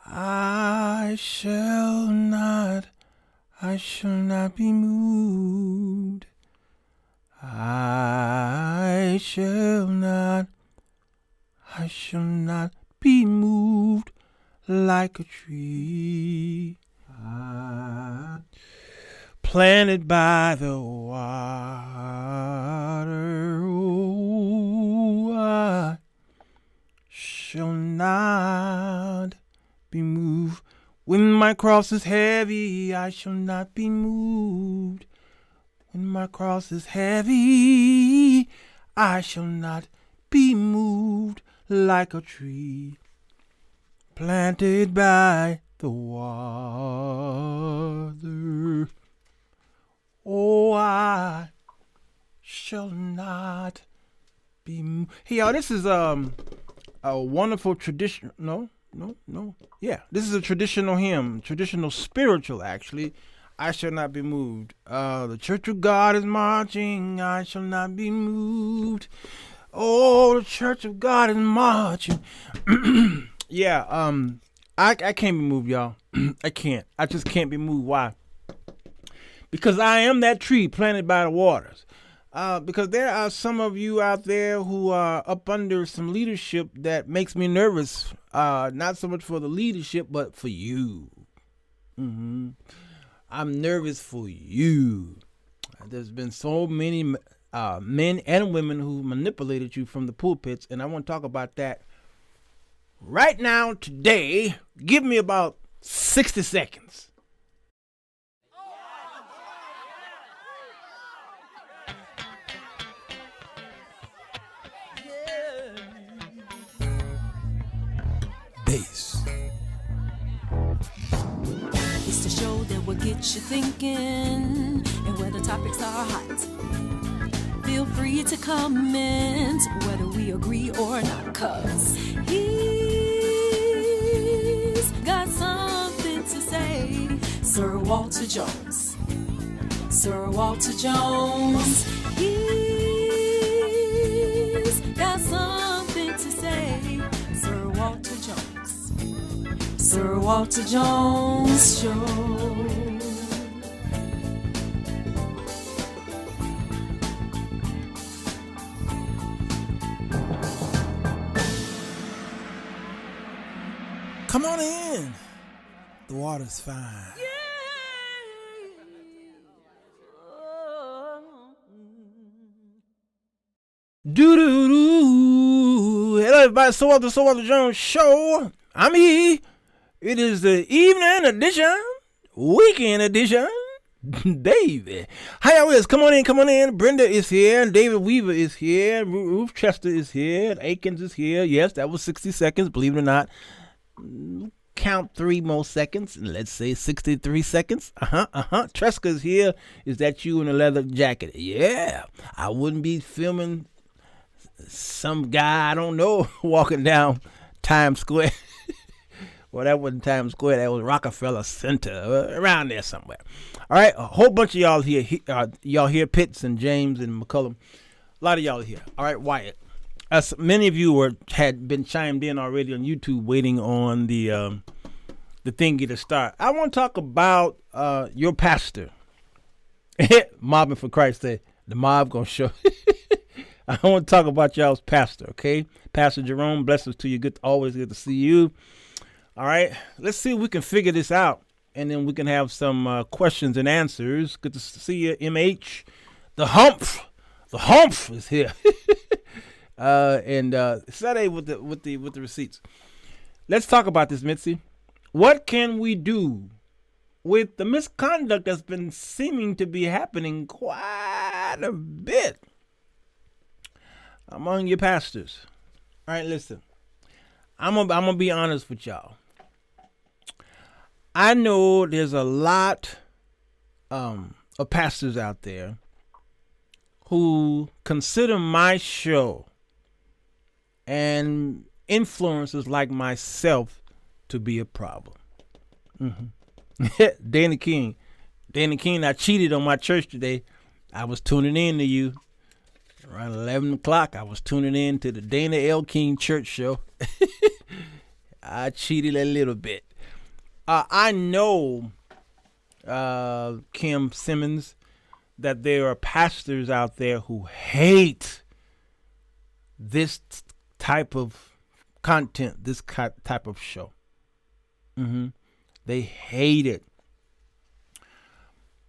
I shall not be moved. I shall not be moved like a tree planted by the water. Oh, I shall not be moved. When my cross is heavy, I shall not be moved. When my cross is heavy, I shall not be moved like a tree planted by the water. Oh, I shall not be moved. Hey, y'all, this is a wonderful tradition. No. Yeah, this is a traditional hymn, traditional spiritual, actually. I shall not be moved. The Church of God is marching. I shall not be moved. Oh, the Church of God is marching. Yeah, I can't be moved, y'all. I can't. I just can't be moved. Why? Because I am that tree planted by the waters. Because there are some of you out there who are up under some leadership that makes me nervous. Not so much for the leadership, but for you. I'm nervous for you. There's been so many men and women who manipulated you from the pulpits, and I want to talk about that right now, today. Give me about 60 seconds. Bass. It's the show that will get you thinking, and where the topics are hot. Feel free to comment whether we agree or not, 'cause he's got something to say. Sir Walter Jones. Sir Walter Jones. He's got something to say. Sir Walter Jones. Sir Walter Jones Show. Come on in. The water's fine. Do-do-do. Hello, everybody. So Walter Jones Show. I'm E. It is the evening edition, weekend edition. David. How y'all is? Come on in. Brenda is here. David Weaver is here. Ruth Chester is here. Akins is here. Yes, that was 60 seconds, believe it or not. Count 3 more seconds, and let's say 63 seconds. Tresca's here. Is that you in a leather jacket? Yeah. I wouldn't be filming some guy I don't know walking down Times Square. Well, that wasn't Times Square. That was Rockefeller Center, around there somewhere. All right, a whole bunch of y'all here. Y'all here, Pitts and James and McCullum. A lot of y'all here. All right, Wyatt. As many of you had been chimed in already on YouTube, waiting on the thingy to start. I want to talk about your pastor. Mobbing for Christ's sake. The mob gonna show. I want to talk about y'all's pastor, okay? Pastor Jerome, blessings to you. Always good to see you. All right, let's see if we can figure this out, and then we can have some questions and answers. Good to see you, MH. The Humph is here. And Saturday with the receipts. Let's talk about this, Mitzi. What can we do with the misconduct that's been seeming to be happening quite a bit among your pastors? All right, listen. I'm gonna be honest with y'all. I know there's a lot of pastors out there who consider my show and influencers like myself to be a problem. Dana King, I cheated on my church today. I was tuning in to you. Around 11 o'clock, I was tuning in to the Dana L. King Church Show. I cheated a little bit. I know, Kim Simmons, that there are pastors out there who hate this type of content, this type of show. They hate it.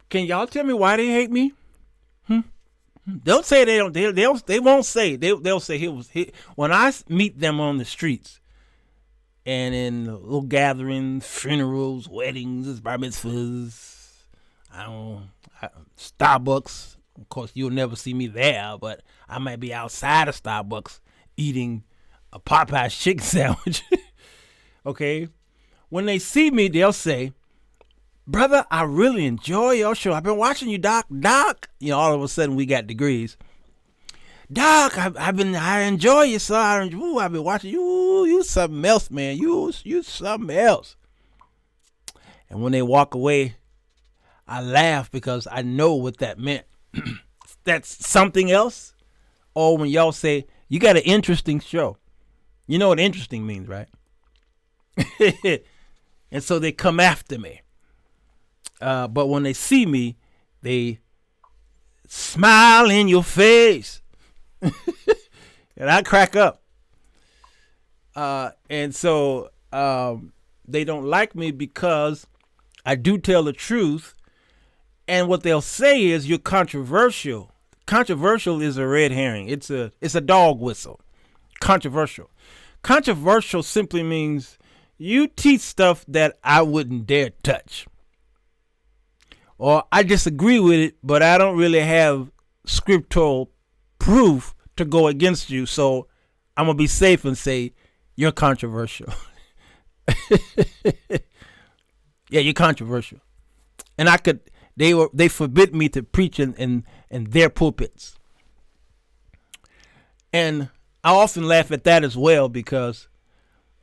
Can y'all tell me why they hate me? They'll say they don't. They won't say. They'll say when I meet them on the streets and in little gatherings, funerals, weddings, bar mitzvahs, Starbucks. Of course, you'll never see me there, but I might be outside of Starbucks eating a Popeye's chicken sandwich. Okay, when they see me, they'll say, "Brother, I really enjoy your show. I've been watching you, Doc. Doc." All of a sudden we got degrees. Doc, I enjoy you, sir. I've been watching you. You something else, man. You something else. And when they walk away, I laugh because I know what that meant. That's something else. Or when y'all say, "You got an interesting show." You know what interesting means, right? And so they come after me. But when they see me, they smile in your face. And I crack up. And so they don't like me because I do tell the truth. And what they'll say is, "You're controversial." Controversial is a red herring. It's a dog whistle. Controversial. Controversial simply means you teach stuff that I wouldn't dare touch. Or I disagree with it, but I don't really have scriptural proof to go against you, so I'm going to be safe and say, "You're controversial." Yeah, you're controversial. And they forbid me to preach in their pulpits. And I often laugh at that as well, because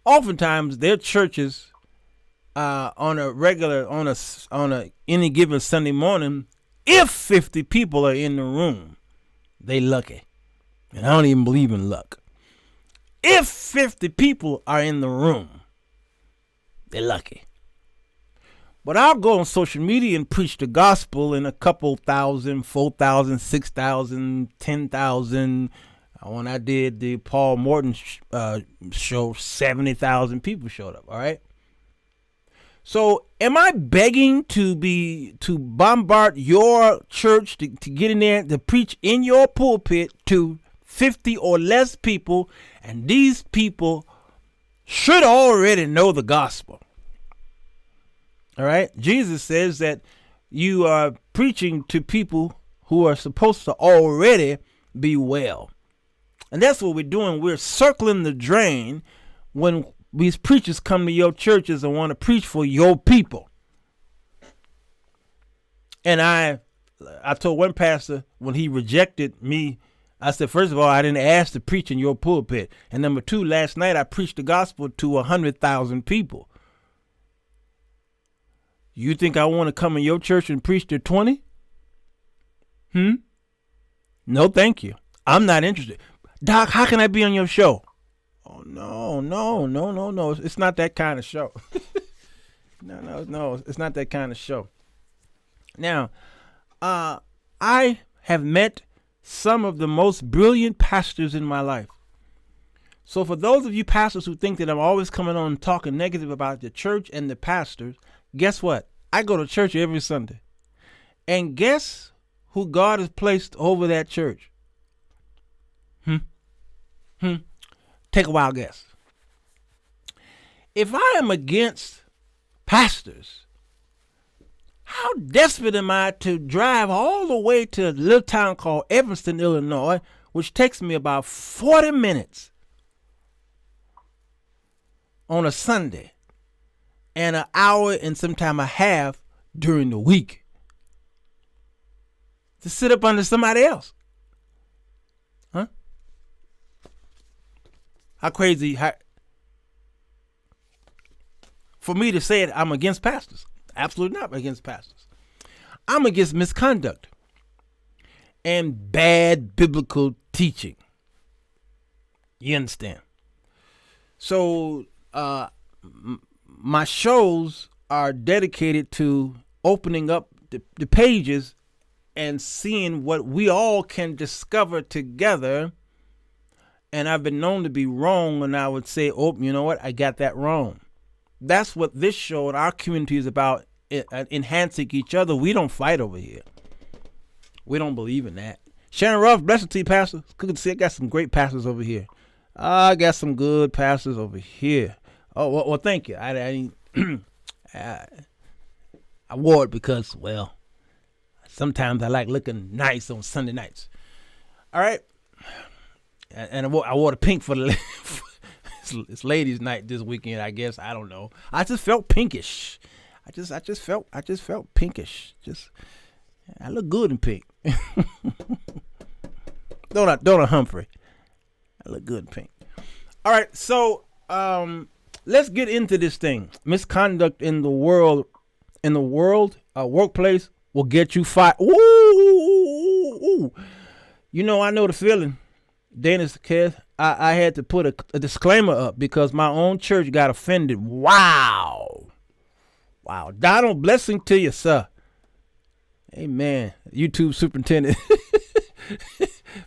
oftentimes their churches, on any given Sunday morning, if 50 people are in the room, they lucky. And I don't even believe in luck. If 50 people are in the room, they're lucky. But I'll go on social media and preach the gospel in a couple thousand, 4,000, 6,000, 10,000. When I did the Paul Morton show, 70,000 people showed up. All right. So am I begging to bombard your church to get in there to preach in your pulpit to 50 or less people? And these people should already know the gospel. All right. Jesus says that you are preaching to people who are supposed to already be well. And that's what we're doing. We're circling the drain when these preachers come to your churches and want to preach for your people. And I told one pastor when he rejected me, I said, first of all, I didn't ask to preach in your pulpit. And number two, last night I preached the gospel to 100,000 people. You think I want to come in your church and preach to 20? No, thank you. I'm not interested. Doc, how can I be on your show? Oh, no. It's not that kind of show. No. It's not that kind of show. Now, I have met some of the most brilliant pastors in my life. So for those of you pastors who think that I'm always coming on talking negative about the church and the pastors, guess what? I go to church every Sunday. And guess who God has placed over that church? Take a wild guess. If I am against pastors, how desperate am I to drive all the way to a little town called Evanston, Illinois, which takes me about 40 minutes on a Sunday and an hour and sometime a half during the week to sit up under somebody else? Huh? How crazy for me to say it, I'm against pastors. Absolutely not against pastors. I'm against misconduct and bad biblical teaching. You understand? So my shows are dedicated to opening up the pages and seeing what we all can discover together. And I've been known to be wrong, and I would say, oh, you know what? I got that wrong. That's what this show and our community is about, enhancing each other. We don't fight over here. We don't believe in that. Sharon Ruff, blessed to you, Pastor. Good to see I got some great pastors over here. I got some good pastors over here. Oh, well thank you. I wore it because, well, sometimes I like looking nice on Sunday nights. All right. And I wore the pink for the it's ladies' night this weekend, I guess. I don't know. I just felt pinkish. I just felt pinkish. I look good in pink. Don't I, Humphrey? I look good in pink. All right, so let's get into this thing. Misconduct in the workplace will get you fired. Ooh. You know, I know the feeling. Dennis, Keith, I had to put a disclaimer up because my own church got offended. Wow. Donald, blessing to you, sir. Amen. YouTube superintendent.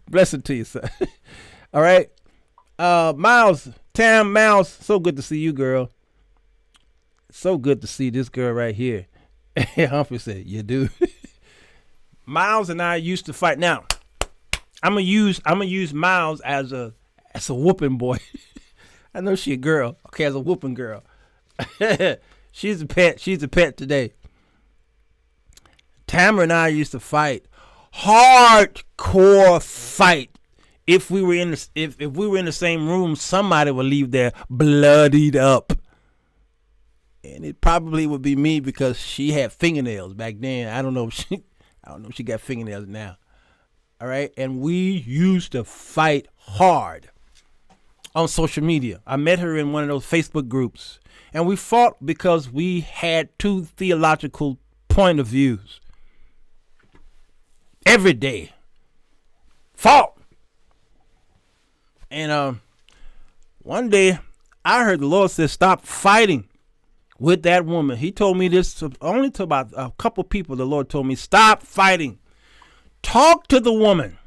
Blessing to you, sir. All right. Miles, so good to see you, girl. So good to see this girl right here. Humphrey said, you do. Miles and I used to fight. Now, I'm gonna use Miles as a whooping boy. I know she a girl. Okay, as a whooping girl. She's a pet today. Tamara and I used to fight. Hardcore fight. If we were in the same room, somebody would leave there bloodied up. And it probably would be me because she had fingernails back then. I don't know if she got fingernails now. All right. And we used to fight hard on social media. I met her in one of those Facebook groups, and we fought because we had two theological point of views. Every day. Fought. And one day I heard the Lord say, stop fighting with that woman. He told me this only to about a couple people. The Lord told me, stop fighting. Talk to the woman.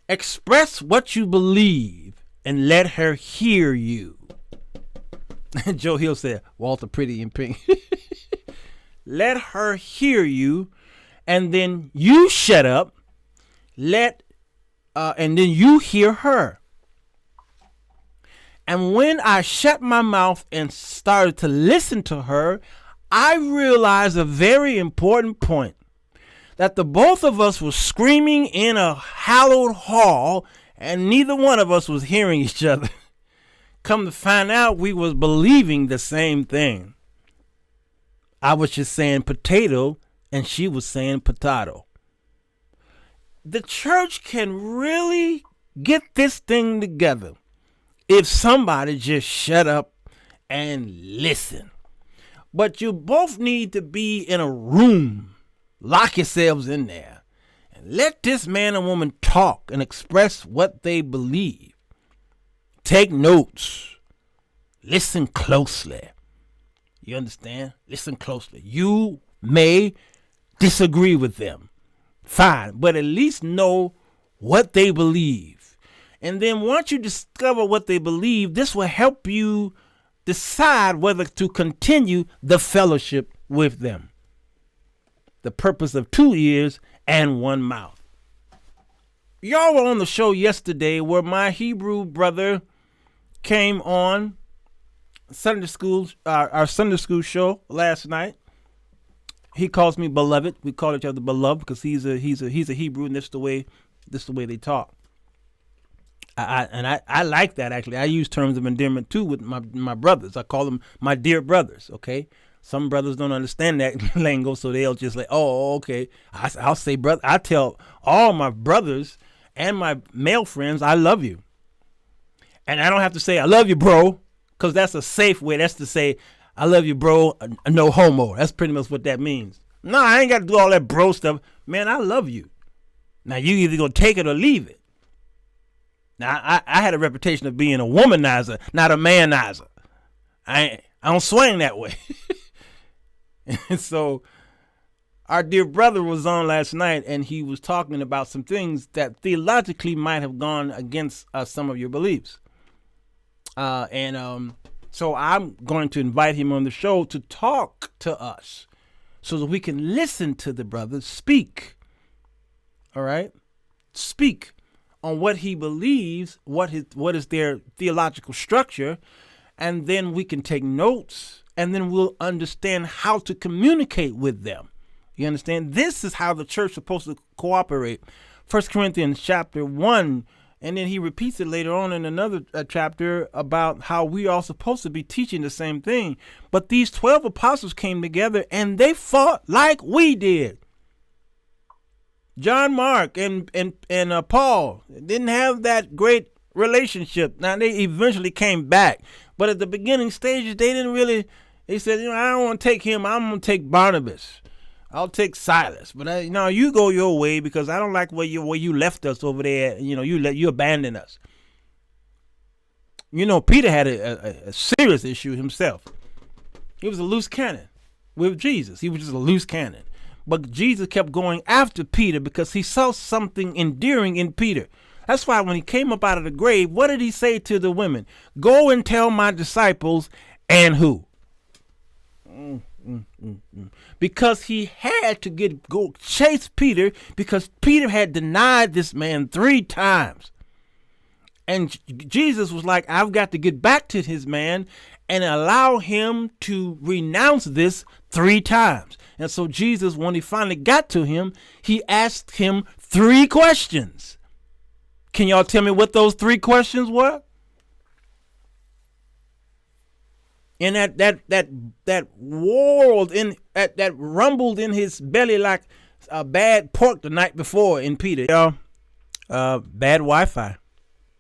Express what you believe and let her hear you. Joe Hill said, Walter Pretty in pink. Let her hear you, and then you shut up. And then you hear her. And when I shut my mouth and started to listen to her, I realized a very important point. That the both of us were screaming in a hallowed hall, and neither one of us was hearing each other. Come to find out, we was believing the same thing. I was just saying potato, and she was saying potato. The church can really get this thing together if somebody just shut up and listen. But you both need to be in a room. Lock yourselves in there and let this man and woman talk and express what they believe. Take notes. Listen closely. You understand? Listen closely. You may disagree with them. Fine, but at least know what they believe. And then once you discover what they believe, this will help you decide whether to continue the fellowship with them. The purpose of 2 ears and 1 mouth. Y'all were on the show yesterday where my Hebrew brother came on Sunday school, our Sunday school show last night. He calls me beloved. We call each other beloved because he's a Hebrew, and this is the way they talk. I like that, actually. I use terms of endearment too with my brothers. I call them my dear brothers. Okay. Some brothers don't understand that lingo, so they'll just like, oh, okay. I'll say brother. I tell all my brothers and my male friends, I love you. And I don't have to say, I love you, bro, because that's a safe way. That's to say, I love you, bro, no homo. That's pretty much what that means. No, I ain't got to do all that bro stuff. Man, I love you. Now, you either going to take it or leave it. Now, I had a reputation of being a womanizer, not a manizer. I don't swing that way. And so our dear brother was on last night, and he was talking about some things that theologically might have gone against some of your beliefs. So I'm going to invite him on the show to talk to us so that we can listen to the brother speak. All right? Speak on what he believes, what is their theological structure, and then we can take notes, and then we'll understand how to communicate with them. You understand? This is how the church is supposed to cooperate. 1 Corinthians chapter 1, and then he repeats it later on in another chapter about how we are supposed to be teaching the same thing. But these 12 apostles came together and they fought like we did. John Mark and Paul didn't have that great relationship. Now, they eventually came back. But at the beginning stages, they didn't really, they said, I don't want to take him. I'm going to take Barnabas. I'll take Silas, but you go your way because I don't like where you left us over there. You abandoned us. Peter had a serious issue himself. He was a loose cannon with Jesus. He was just a loose cannon. But Jesus kept going after Peter because he saw something endearing in Peter. That's why when he came up out of the grave, what did he say to the women? Go and tell my disciples and who? Because he had to go chase Peter because Peter had denied this man 3 times. And Jesus was like, I've got to get back to his man and allow him to renounce this 3 times. And so Jesus, when he finally got to him, he asked him 3 questions. Can y'all tell me what those 3 questions were? And that whirled in that rumbled in his belly like a bad pork the night before in Peter. Y'all, bad Wi-Fi.